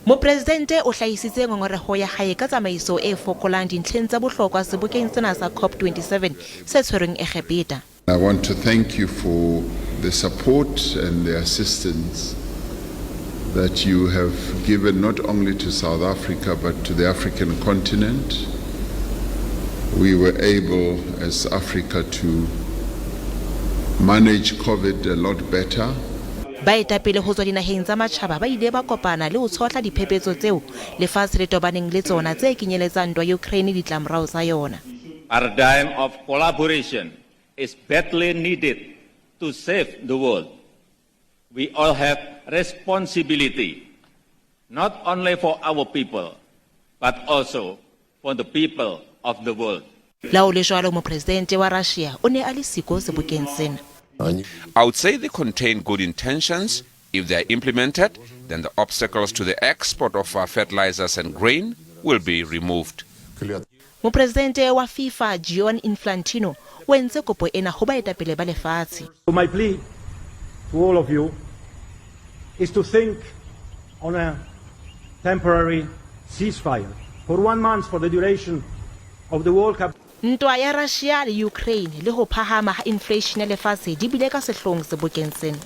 Mopresidente o hlahisitse ngongoreho ya hae ka tsamaiso e fokolang dintlheng tsa bohlokwa sebokeng sena sa COP27 se tshwerweng Egepeta. I want to thank you for the support and the assistance that you have given not only to South Africa but to the African continent. We were able as Africa to manage COVID a lot better. Baetapele ho tswa dinaheng tsa matjhaba ba ile ba kopana le ho tshotla diphephetso tseo lefatshe le tobaneng le tsona tse kenyeletsang ntwa ya Ukraine ditlamorao tsa yona. Paradigm of collaboration is badly needed to save the world. We all have responsibility, not only for our people, but also for the people of the world. La o le jwalo Mopresidente wa Russia o ne a le siko sebokeng sena. I would say they contain good intentions. If they are implemented, then the obstacles to the export of fertilizers and grain will be removed. Mopresidente wa FIFA Gianni Infantino o entse kopo ena ho baetapele ba lefatshe. My plea to all of you is to think on a temporary ceasefire for 1 month for the duration of the World Cup. Ntwa ya Russia le Ukraine le ho phahama ha inflation ya lefatshe di bile ka sehlong sebokeng sena.